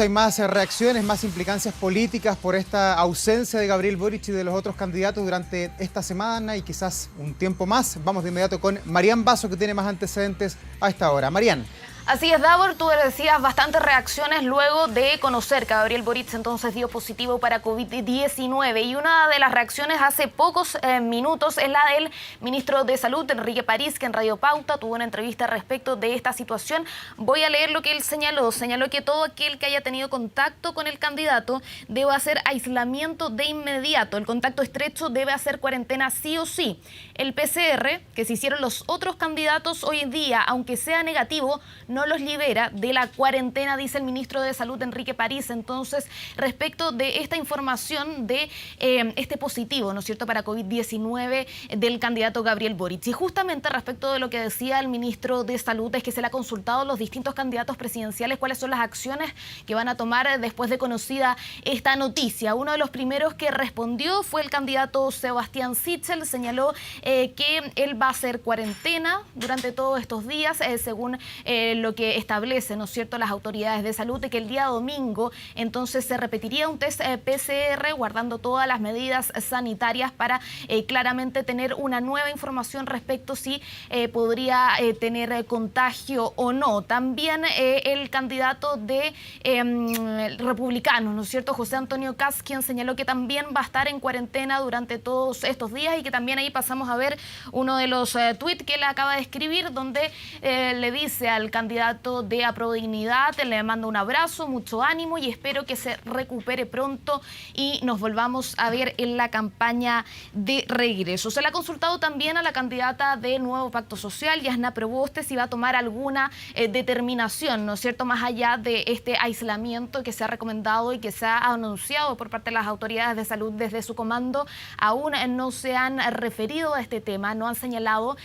supuesto, hay más reacciones, más implicancias políticas por esta ausencia de Gabriel Boric y de los otros candidatos durante esta semana y quizás un tiempo más. Vamos de inmediato con Marian Basso, que tiene más antecedentes a esta hora. Marian. Así es, Davor, tú decías bastantes reacciones luego de conocer que Gabriel Boric entonces dio positivo para COVID-19 y una de las reacciones hace pocos minutos es la del ministro de Salud, Enrique París, que en Radio Pauta tuvo una entrevista respecto de esta situación. Voy a leer lo que él señaló. Señaló que todo aquel que haya tenido contacto con el candidato debe hacer aislamiento de inmediato. El contacto estrecho debe hacer cuarentena sí o sí. El PCR, que se hicieron los otros candidatos hoy en día, aunque sea negativo, no los libera de la cuarentena, dice el ministro de Salud, Enrique París. Entonces, respecto de esta información de este positivo, ¿no es cierto?, para COVID-19 del candidato Gabriel Boric. Y justamente respecto de lo que decía el ministro de Salud, es que se le ha consultado a los distintos candidatos presidenciales cuáles son las acciones que van a tomar después de conocida esta noticia. Uno de los primeros que respondió fue el candidato Sebastián Sichel. Señaló que él va a hacer cuarentena durante todos estos días, según lo que establecen, ¿no es cierto?, las autoridades de salud, de que el día domingo entonces se repetiría un test PCR guardando todas las medidas sanitarias para claramente tener una nueva información respecto si podría tener contagio o no. También el candidato de republicanos, ¿no es cierto?, José Antonio Kast, quien señaló que también va a estar en cuarentena durante todos estos días y que también ahí pasamos a ver uno de los tuits que él acaba de escribir, donde le dice al candidato de Aprodignidad, le mando un abrazo, mucho ánimo y espero que se recupere pronto y nos volvamos a ver en la campaña de regreso. Se le ha consultado también a la candidata de Nuevo Pacto Social, Jasna Proboste, si va a tomar alguna determinación, ¿no es cierto?, más allá de este aislamiento que se ha recomendado y que se ha anunciado por parte de las autoridades de salud desde su comando. Aún no se han referido a este tema, no han señalado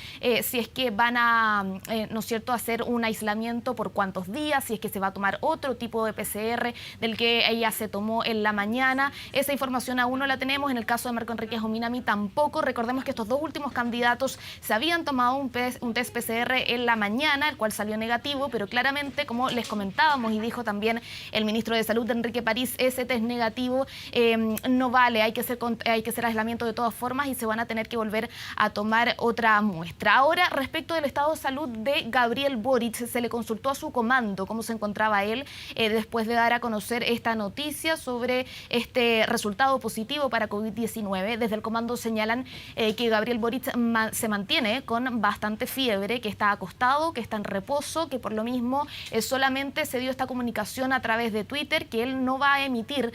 si es que van a, ¿no es cierto?, hacer un aislamiento, por cuántos días, si es que se va a tomar otro tipo de PCR del que ella se tomó en la mañana. Esa información aún no la tenemos. En el caso de Marco Enrique Jominami tampoco. Recordemos que estos dos últimos candidatos se habían tomado un test PCR en la mañana, el cual salió negativo, pero claramente, como les comentábamos y dijo también el ministro de Salud, Enrique París, ese test negativo no vale, hay que hacer aislamiento de todas formas y se van a tener que volver a tomar otra muestra. Ahora, respecto del estado de salud de Gabriel Boric, se le consultó a su comando cómo se encontraba él después de dar a conocer esta noticia sobre este resultado positivo para COVID-19. Desde el comando señalan que Gabriel Boric se mantiene con bastante fiebre, que está acostado, que está en reposo, que por lo mismo solamente se dio esta comunicación a través de Twitter, que él no va a emitir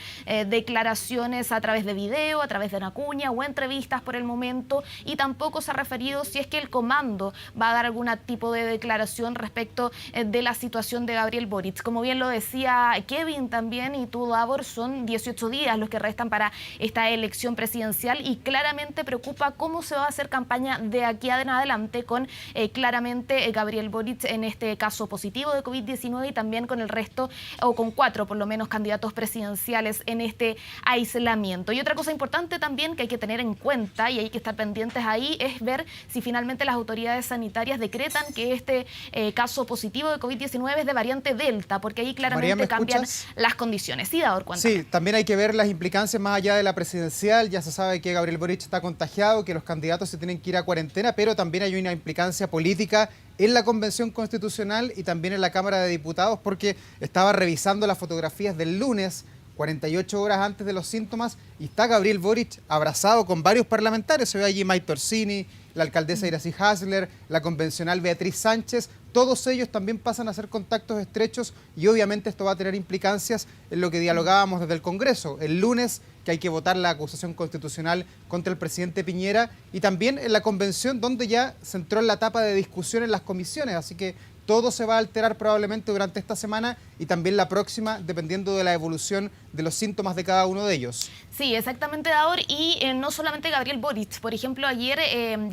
declaraciones a través de video, a través de una cuña o entrevistas por el momento, y tampoco se ha referido si es que el comando va a dar algún tipo de declaración respecto de la situación de Gabriel Boric. Como bien lo decía Kevin también y tú, Davor, son 18 días los que restan para esta elección presidencial y claramente preocupa cómo se va a hacer campaña de aquí en adelante con claramente Gabriel Boric en este caso positivo de COVID-19 y también con el resto, o con 4 por lo menos, candidatos presidenciales en este aislamiento. Y otra cosa importante también que hay que tener en cuenta y hay que estar pendientes ahí es ver si finalmente las autoridades sanitarias decretan que este caso positivo de COVID-19 es de variante Delta, porque ahí claramente cambian las condiciones. Sí, Davor, cuéntame. Sí, también hay que ver las implicancias más allá de la presidencial. Ya se sabe que Gabriel Boric está contagiado, que los candidatos se tienen que ir a cuarentena, pero también hay una implicancia política en la Convención Constitucional y también en la Cámara de Diputados, porque estaba revisando las fotografías del lunes, 48 horas antes de los síntomas, y está Gabriel Boric abrazado con varios parlamentarios. Se ve allí Mike Orsini, la alcaldesa Iracy Hasler, la convencional Beatriz Sánchez. Todos ellos también pasan a ser contactos estrechos y obviamente esto va a tener implicancias en lo que dialogábamos desde el Congreso. El lunes, que hay que votar la acusación constitucional contra el presidente Piñera, y también en la convención, donde ya se entró en la etapa de discusión en las comisiones. Así que todo se va a alterar probablemente durante esta semana y también la próxima, dependiendo de la evolución de los síntomas de cada uno de ellos. Sí, exactamente, Davor. Y no solamente Gabriel Boric. Por ejemplo, ayer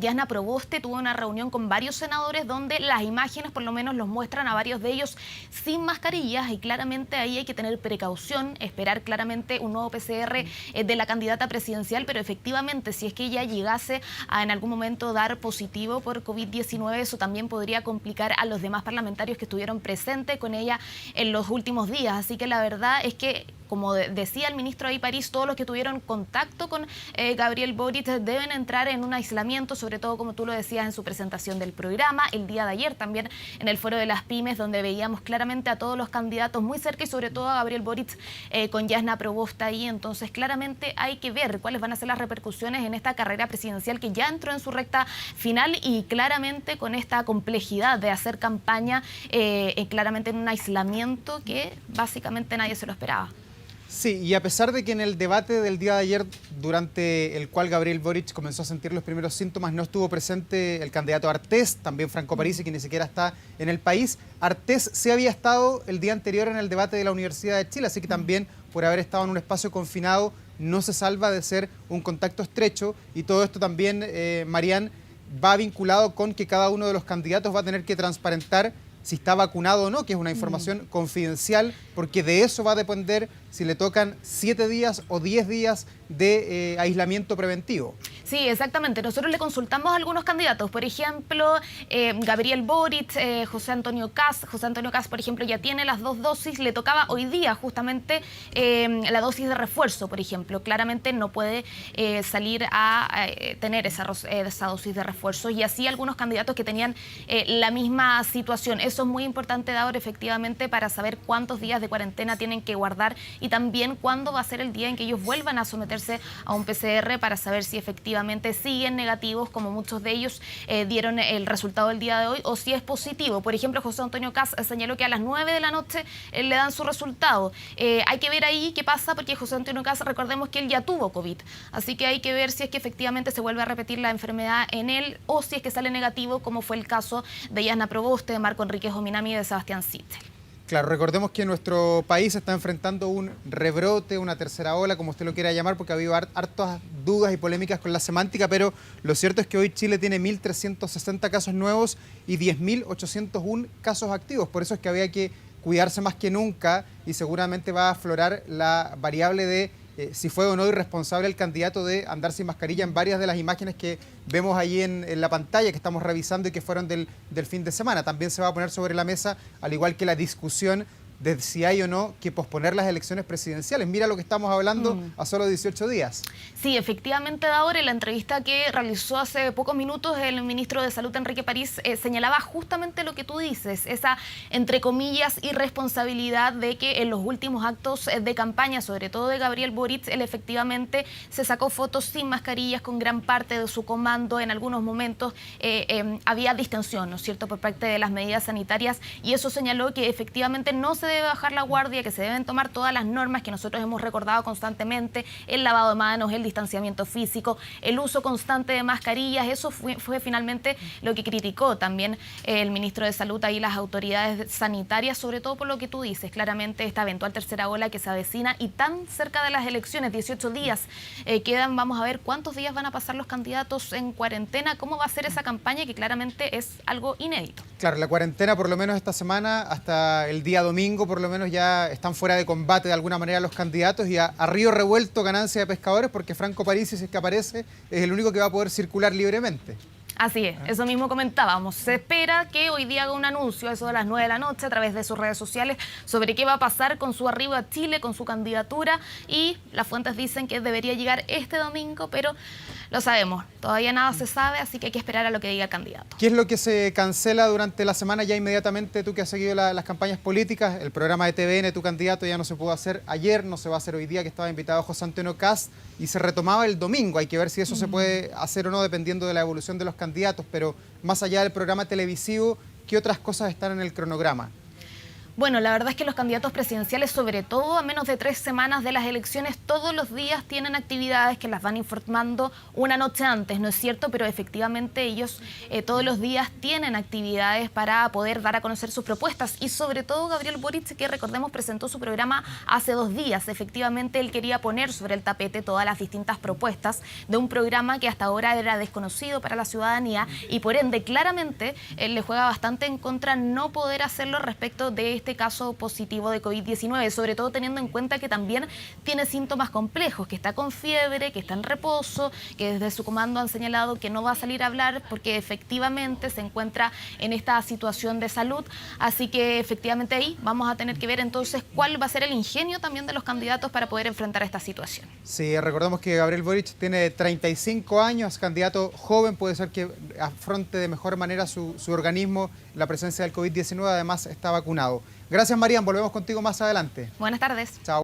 Jasna Proboste tuvo una reunión con varios senadores donde las imágenes por lo menos los muestran a varios de ellos sin mascarillas, y claramente ahí hay que tener precaución, esperar claramente un nuevo PCR de la candidata presidencial, pero efectivamente si es que ella llegase a en algún momento dar positivo por COVID-19, eso también podría complicar a los demás parlamentarios que estuvieron presentes con ella en los últimos días. Así que la verdad es que, como decía el ministro de París, todos los que tuvieron contacto con Gabriel Boric deben entrar en un aislamiento, sobre todo, como tú lo decías, en su presentación del programa. El día de ayer también en el Foro de las Pymes, donde veíamos claramente a todos los candidatos muy cerca y sobre todo a Gabriel Boric con Jasna Proboste ahí. Entonces, claramente hay que ver cuáles van a ser las repercusiones en esta carrera presidencial que ya entró en su recta final y claramente con esta complejidad de hacer campaña claramente en un aislamiento que básicamente nadie se lo esperaba. Sí, y a pesar de que en el debate del día de ayer, durante el cual Gabriel Boric comenzó a sentir los primeros síntomas, no estuvo presente el candidato Artés, también Franco Parisi, que ni siquiera está en el país. Artés sí había estado el día anterior en el debate de la Universidad de Chile, así que también por haber estado en un espacio confinado no se salva de ser un contacto estrecho, y todo esto también, Marian, va vinculado con que cada uno de los candidatos va a tener que transparentar si está vacunado o no, que es una información confidencial, porque de eso va a depender si le tocan 7 días o 10 días de aislamiento preventivo. Sí, exactamente. Nosotros le consultamos a algunos candidatos, por ejemplo, Gabriel Boric, José Antonio Kast. José Antonio Kast, por ejemplo, ya tiene las 2 dosis, le tocaba hoy día justamente la dosis de refuerzo, por ejemplo. Claramente no puede salir a tener esa dosis de refuerzo, y así algunos candidatos que tenían la misma situación. Eso es muy importante, Daur, efectivamente, para saber cuántos días de cuarentena tienen que guardar y también cuándo va a ser el día en que ellos vuelvan a someterse a un PCR para saber si efectivamente siguen negativos, como muchos de ellos dieron el resultado del día de hoy, o si es positivo. Por ejemplo, José Antonio Kast señaló que a las 9 de la noche le dan su resultado. Hay que ver ahí qué pasa, porque José Antonio Kast, recordemos que él ya tuvo COVID, así que hay que ver si es que efectivamente se vuelve a repetir la enfermedad en él o si es que sale negativo, como fue el caso de Jasna Proboste, de Marco Enrique Jominami y de Sebastián Sichel. Claro, recordemos que nuestro país está enfrentando un rebrote, una tercera ola, como usted lo quiera llamar, porque ha habido hartas dudas y polémicas con la semántica, pero lo cierto es que hoy Chile tiene 1.360 casos nuevos y 10.801 casos activos. Por eso es que había que cuidarse más que nunca, y seguramente va a aflorar la variable de si fue o no irresponsable el candidato de andar sin mascarilla en varias de las imágenes que vemos ahí en la pantalla, que estamos revisando y que fueron del fin de semana. También se va a poner sobre la mesa, al igual que la discusión de si hay o no que posponer las elecciones presidenciales. Mira lo que estamos hablando a solo 18 días. Sí, efectivamente, Daur, en la entrevista que realizó hace pocos minutos el ministro de Salud, Enrique París, señalaba justamente lo que tú dices, esa, entre comillas, irresponsabilidad de que en los últimos actos de campaña, sobre todo de Gabriel Boric, él efectivamente se sacó fotos sin mascarillas con gran parte de su comando. En algunos momentos había distensión, ¿no es cierto?, por parte de las medidas sanitarias, y eso señaló que efectivamente no se debe bajar la guardia, que se deben tomar todas las normas que nosotros hemos recordado constantemente: el lavado de manos, el distanciamiento físico, el uso constante de mascarillas. Eso fue finalmente lo que criticó también el ministro de Salud y las autoridades sanitarias, sobre todo por lo que tú dices, claramente esta eventual tercera ola que se avecina y tan cerca de las elecciones, 18 días quedan. Vamos a ver cuántos días van a pasar los candidatos en cuarentena, cómo va a ser esa campaña, que claramente es algo inédito. Claro, la cuarentena por lo menos esta semana, hasta el día domingo, por lo menos ya están fuera de combate de alguna manera los candidatos, y a río revuelto ganancia de pescadores, porque Franco Parisi, si es que aparece, es el único que va a poder circular libremente. Así es, eso mismo comentábamos. Se espera que hoy día haga un anuncio a eso de las 9 de la noche a través de sus redes sociales sobre qué va a pasar con su arribo a Chile, con su candidatura, y las fuentes dicen que debería llegar este domingo, pero lo sabemos, todavía nada se sabe, así que hay que esperar a lo que diga el candidato. ¿Qué es lo que se cancela durante la semana ya inmediatamente? Tú que has seguido las campañas políticas, el programa de TVN, tu candidato, ya no se pudo hacer ayer, no se va a hacer hoy día, que estaba invitado José Antonio Kast, y se retomaba el domingo. Hay que ver si eso se puede hacer o no, dependiendo de la evolución de los candidatos, pero más allá del programa televisivo, ¿qué otras cosas están en el cronograma? Bueno, la verdad es que los candidatos presidenciales, sobre todo a menos de 3 semanas de las elecciones, todos los días tienen actividades que las van informando una noche antes, ¿no es cierto? Pero efectivamente ellos todos los días tienen actividades para poder dar a conocer sus propuestas, y sobre todo Gabriel Boric, que recordemos presentó su programa hace 2 días. Efectivamente él quería poner sobre el tapete todas las distintas propuestas de un programa que hasta ahora era desconocido para la ciudadanía, y por ende claramente él le juega bastante en contra no poder hacerlo respecto de este este caso positivo de COVID-19, sobre todo teniendo en cuenta que también tiene síntomas complejos, que está con fiebre, que está en reposo, que desde su comando han señalado que no va a salir a hablar porque efectivamente se encuentra en esta situación de salud. Así que efectivamente ahí vamos a tener que ver entonces cuál va a ser el ingenio también de los candidatos para poder enfrentar esta situación. Sí, recordemos que Gabriel Boric tiene 35 años, candidato joven, puede ser que afronte de mejor manera su organismo la presencia del COVID-19, además está vacunado. Gracias, Marían, volvemos contigo más adelante. Buenas tardes. Chao.